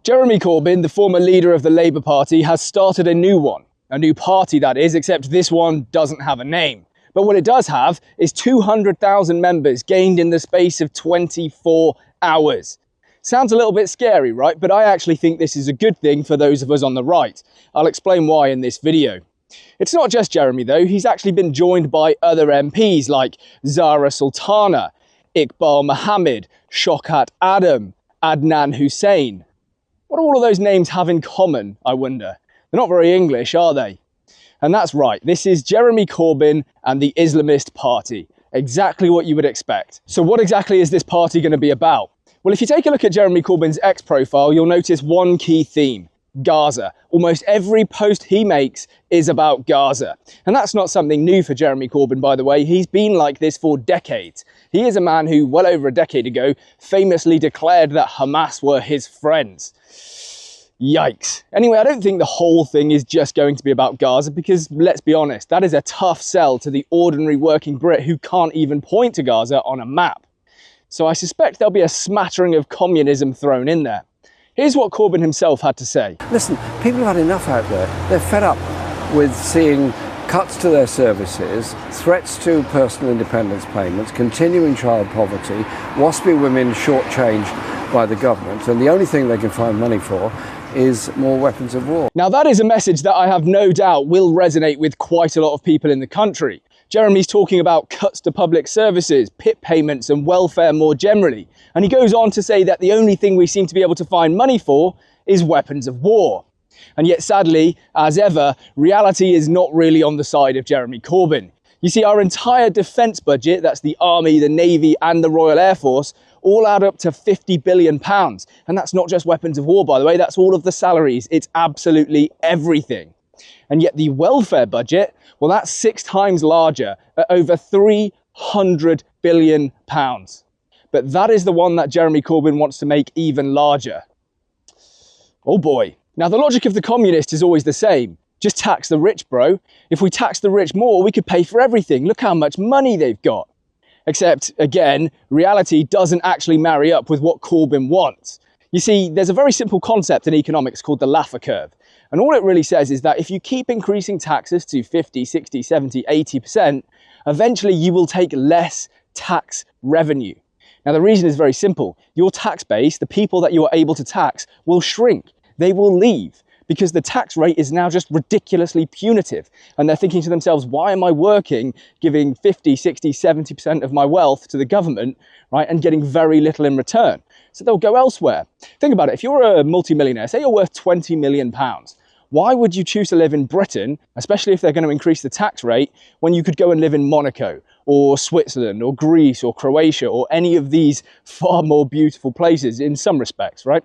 Jeremy Corbyn, the former leader of the Labour Party, has started a new one. A new party, that is, except this one doesn't have a name. But what it does have is 200,000 members gained in the space of 24 hours. Sounds a little bit scary, right? But I actually think this is a good thing for those of us on the right. I'll explain why in this video. It's not just Jeremy, though. He's actually been joined by other MPs like Zara Sultana, Iqbal Mohammed, Shaukat Adam, Adnan Hussain. What do all of those names have in common, I wonder? They're not very English, are they? And that's right, this is Jeremy Corbyn and the Islamist Party. Exactly what you would expect. So what exactly is this party going to be about? Well, if you take a look at Jeremy Corbyn's X profile, you'll notice one key theme: Gaza. Almost every post he makes is about Gaza. And that's not something new for Jeremy Corbyn, by the way. He's been like this for decades. He is a man who, well over a decade ago, famously declared that Hamas were his friends. Yikes. Anyway, I don't think the whole thing is just going to be about Gaza because, let's be honest, that is a tough sell to the ordinary working Brit who can't even point to Gaza on a map. So I suspect there'll be a smattering of communism thrown in there. Here's what Corbyn himself had to say. Listen, people have had enough out there. They're fed up with seeing cuts to their services, threats to personal independence payments, continuing child poverty, waspy women shortchanged by the government, and the only thing they can find money for is more weapons of war. Now that is a message that I have no doubt will resonate with quite a lot of people in the country. Jeremy's talking about cuts to public services, PIP payments and welfare more generally. And he goes on to say that the only thing we seem to be able to find money for is weapons of war. And yet sadly, as ever, reality is not really on the side of Jeremy Corbyn. You see, our entire defence budget, that's the Army, the Navy and the Royal Air Force, all add up to £50 billion. And that's not just weapons of war, by the way, that's all of the salaries. It's absolutely everything. And yet the welfare budget, well, that's 6 times larger at over £300 billion. But that is the one that Jeremy Corbyn wants to make even larger. Oh boy. Now the logic of the communist is always the same. Just tax the rich, bro. If we tax the rich more, we could pay for everything. Look how much money they've got. Except, again, reality doesn't actually marry up with what Corbyn wants. You see, there's a very simple concept in economics called the Laffer curve. And all it really says is that if you keep increasing taxes to 50, 60, 70, 80%, eventually you will take less tax revenue. Now, the reason is very simple. Your tax base, the people that you are able to tax, will shrink. They will leave because the tax rate is now just ridiculously punitive. And they're thinking to themselves, why am I working, giving 50, 60, 70% of my wealth to the government, right, and getting very little in return? So they'll go elsewhere. Think about it. If you're a multimillionaire, say you're worth £20 million, why would you choose to live in Britain, especially if they're going to increase the tax rate, when you could go and live in Monaco or Switzerland or Greece or Croatia or any of these far more beautiful places in some respects, right?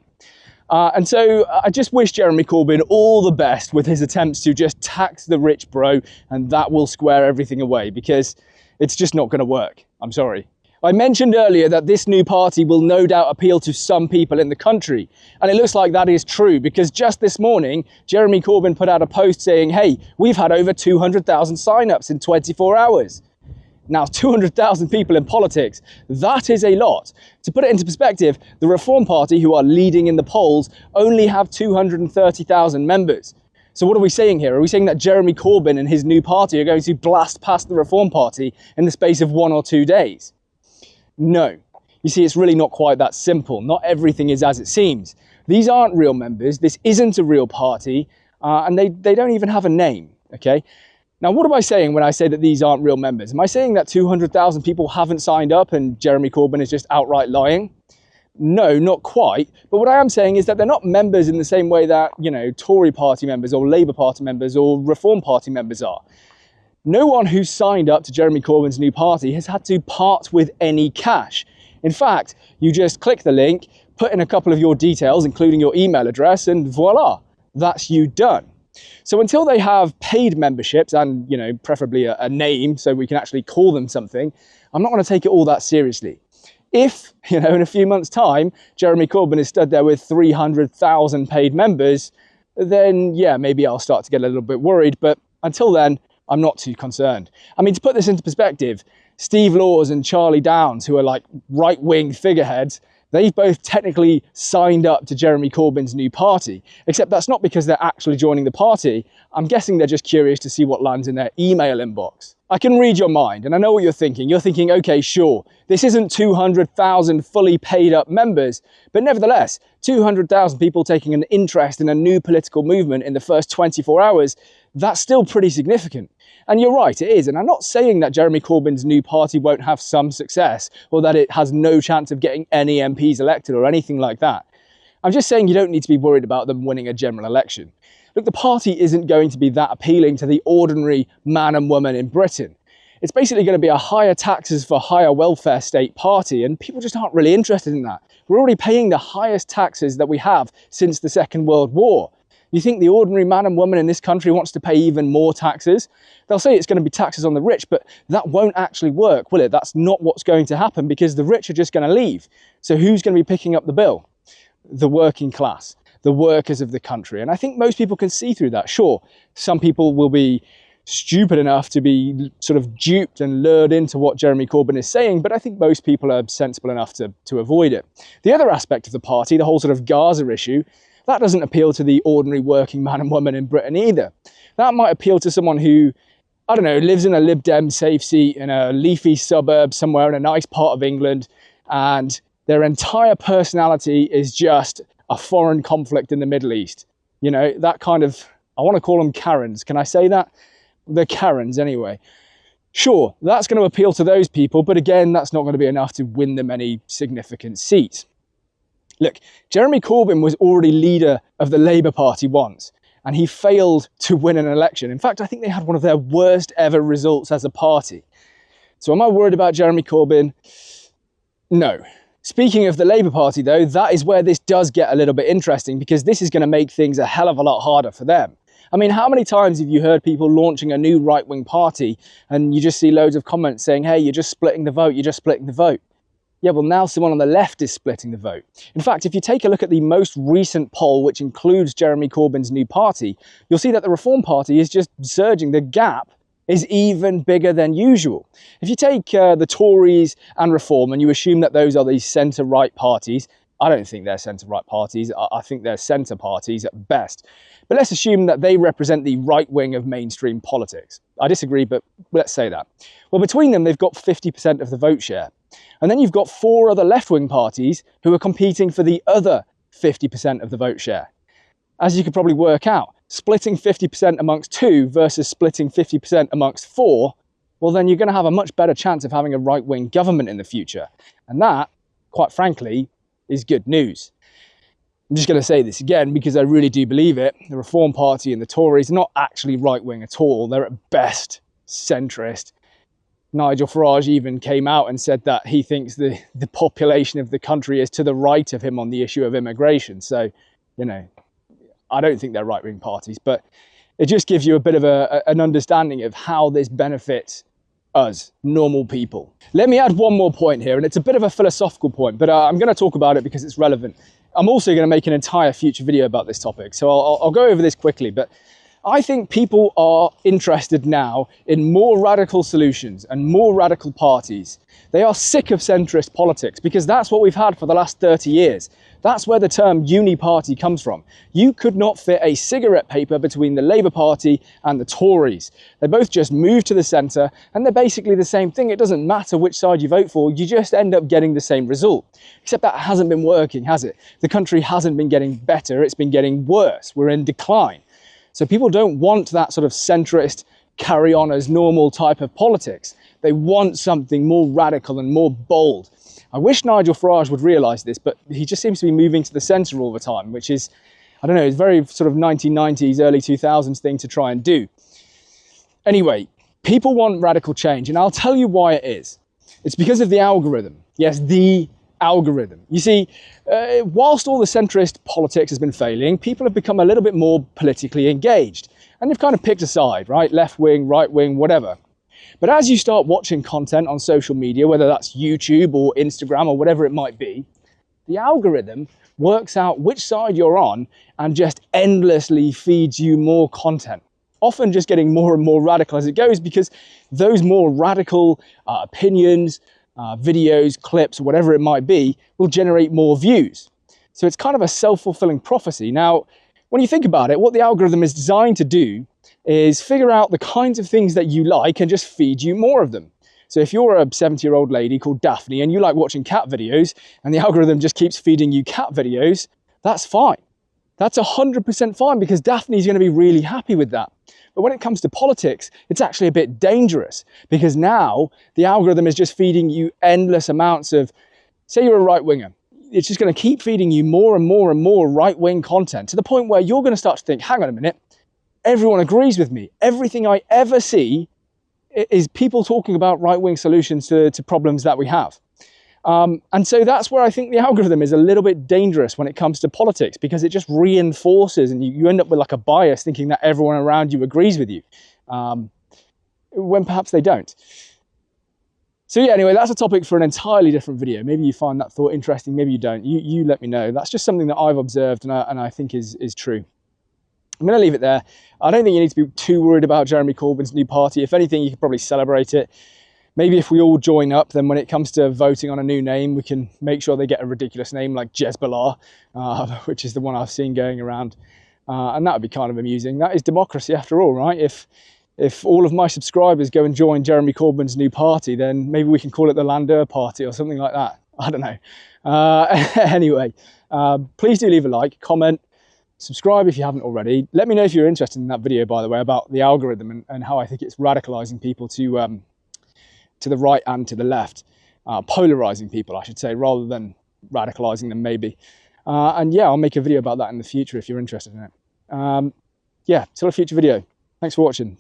And so I just wish Jeremy Corbyn all the best with his attempts to just tax the rich, bro, and that will square everything away because it's just not going to work. I'm sorry. I mentioned earlier that this new party will no doubt appeal to some people in the country. And it looks like that is true because just this morning, Jeremy Corbyn put out a post saying, hey, we've had over 200,000 sign-ups in 24 hours. Now, 200,000 people in politics, that is a lot. To put it into perspective, the Reform Party, who are leading in the polls, only have 230,000 members. So what are we saying here? Are we saying that Jeremy Corbyn and his new party are going to blast past the Reform Party in the space of 1 or 2 days? No. You see, it's really not quite that simple. Not everything is as it seems. These aren't real members. This isn't a real party. And they don't even have a name, okay? Now, what am I saying when I say that these aren't real members? Am I saying that 200,000 people haven't signed up and Jeremy Corbyn is just outright lying? No, not quite. But what I am saying is that they're not members in the same way that, you know, Tory party members or Labour Party members or Reform Party members are. No one who's signed up to Jeremy Corbyn's new party has had to part with any cash. In fact, you just click the link, put in a couple of your details, including your email address, and voila, that's you done. So until they have paid memberships and, you know, preferably a name so we can actually call them something, I'm not going to take it all that seriously. If, you know, in a few months' time, Jeremy Corbyn is stood there with 300,000 paid members, then, yeah, maybe I'll start to get a little bit worried. But until then, I'm not too concerned. I mean, to put this into perspective, Steve Laws and Charlie Downs, who are like right-wing figureheads, They've both technically signed up to Jeremy Corbyn's new party, except that's not because they're actually joining the party. I'm guessing they're just curious to see what lands in their email inbox. I can read your mind, and I know what you're thinking. You're thinking, okay, sure, this isn't 200,000 fully paid up members, but nevertheless, 200,000 people taking an interest in a new political movement in the first 24 hours, that's still pretty significant. And you're right, it is. And I'm not saying that Jeremy Corbyn's new party won't have some success or that it has no chance of getting any MPs elected or anything like that. I'm just saying you don't need to be worried about them winning a general election. Look, the party isn't going to be that appealing to the ordinary man and woman in Britain. It's basically going to be a higher taxes for higher welfare state party, and people just aren't really interested in that. We're already paying the highest taxes that we have since the Second World War. You think the ordinary man and woman in this country wants to pay even more taxes? They'll say it's going to be taxes on the rich, but that won't actually work, will it? That's not what's going to happen because the rich are just going to leave. So who's going to be picking up the bill? The working class, the workers of the country. And I think most people can see through that. Sure, some people will be stupid enough to be sort of duped and lured into what Jeremy Corbyn is saying, but I think most people are sensible enough to avoid it. The other aspect of the party, the whole sort of Gaza issue, that doesn't appeal to the ordinary working man and woman in Britain either. That might appeal to someone who, I don't know, lives in a Lib Dem safe seat in a leafy suburb somewhere in a nice part of England, and their entire personality is just a foreign conflict in the Middle East. You know, that kind of, I want to call them Karens. Can I say that? They're Karens anyway. Sure, that's going to appeal to those people, but again, that's not going to be enough to win them any significant seats. Look, Jeremy Corbyn was already leader of the Labour Party once, and he failed to win an election. In fact, I think they had one of their worst ever results as a party. So am I worried about Jeremy Corbyn? No. Speaking of the Labour Party, though, that is where this does get a little bit interesting, because this is going to make things a hell of a lot harder for them. I mean, how many times have you heard people launching a new right-wing party and you just see loads of comments saying, hey, you're just splitting the vote, you're just splitting the vote? Yeah, well, now someone on the left is splitting the vote. In fact, if you take a look at the most recent poll, which includes Jeremy Corbyn's new party, you'll see that the Reform Party is just surging. The gap is even bigger than usual. If you take the Tories and Reform and you assume that those are the centre-right parties, I don't think they're centre-right parties. I think they're centre parties at best. But let's assume that they represent the right wing of mainstream politics. I disagree, but let's say that. Well, between them, they've got 50% of the vote share. And then you've got 4 other left-wing parties who are competing for the other 50% of the vote share. As you could probably work out, splitting 50% amongst 2 versus splitting 50% amongst 4, well, then you're going to have a much better chance of having a right-wing government in the future. And that, quite frankly, is good news. I'm just going to say this again because I really do believe it. The Reform Party and the Tories are not actually right-wing at all. They're at best centrist. Nigel Farage even came out and said that he thinks the population of the country is to the right of him on the issue of immigration. So, you know, I don't think they're right-wing parties, but it just gives you a bit of an understanding of how this benefits us, normal people. Let me add one more point here, and it's a bit of a philosophical point, but I'm going to talk about it because it's relevant. I'm also going to make an entire future video about this topic, so I'll go over this quickly, but I think people are interested now in more radical solutions and more radical parties. They are sick of centrist politics because that's what we've had for the last 30 years. That's where the term uni-party comes from. You could not fit a cigarette paper between the Labour Party and the Tories. They both just moved to the centre and they're basically the same thing. It doesn't matter which side you vote for, you just end up getting the same result. Except that hasn't been working, has it? The country hasn't been getting better, it's been getting worse. We're in decline. So people don't want that sort of centrist, carry on as normal type of politics. They want something more radical and more bold. I wish Nigel Farage would realise this, but he just seems to be moving to the centre all the time, which is, I don't know, it's very sort of 1990s, early 2000s thing to try and do. Anyway, people want radical change, and I'll tell you why it is. It's because of the algorithm. Yes, the algorithm. You see, whilst all the centrist politics has been failing, people have become a little bit more politically engaged. And they've kind of picked a side, right? Left wing, right wing, whatever. But as you start watching content on social media, whether that's YouTube or Instagram or whatever it might be, the algorithm works out which side you're on and just endlessly feeds you more content. Often just getting more and more radical as it goes, because those more radical opinions, videos, clips, whatever it might be, will generate more views. So it's kind of a self-fulfilling prophecy. Now, when you think about it, what the algorithm is designed to do is figure out the kinds of things that you like and just feed you more of them. So if you're a 70-year-old lady called Daphne and you like watching cat videos and the algorithm just keeps feeding you cat videos, that's fine. That's 100% fine, because Daphne's going to be really happy with that. But when it comes to politics, it's actually a bit dangerous, because now the algorithm is just feeding you endless amounts of, say you're a right-winger, it's just going to keep feeding you more and more and more right-wing content, to the point where you're going to start to think, hang on a minute, everyone agrees with me. Everything I ever see is people talking about right-wing solutions to problems that we have. And so that's where I think the algorithm is a little bit dangerous when it comes to politics, because it just reinforces, and you end up with like a bias thinking that everyone around you agrees with you, when perhaps they don't. So yeah, anyway, that's a topic for an entirely different video. Maybe you find that thought interesting, maybe you don't. You let me know. That's just something that I've observed and I think is true. I'm going to leave it there. I don't think you need to be too worried about Jeremy Corbyn's new party. If anything, you could probably celebrate it. Maybe if we all join up, then when it comes to voting on a new name, we can make sure they get a ridiculous name like Jezbollah, which is the one I've seen going around. And that would be kind of amusing. That is democracy after all, right? If all of my subscribers go and join Jeremy Corbyn's new party, then maybe we can call it the Landeur Party or something like that. I don't know. Anyway, please do leave a like, comment, subscribe if you haven't already. Let me know if you're interested in that video, by the way, about the algorithm and how I think it's radicalizing people to the right and to the left, polarizing people, I should say, rather than radicalizing them, maybe. And yeah, I'll make a video about that in the future if you're interested in it. Yeah, till a future video. Thanks for watching.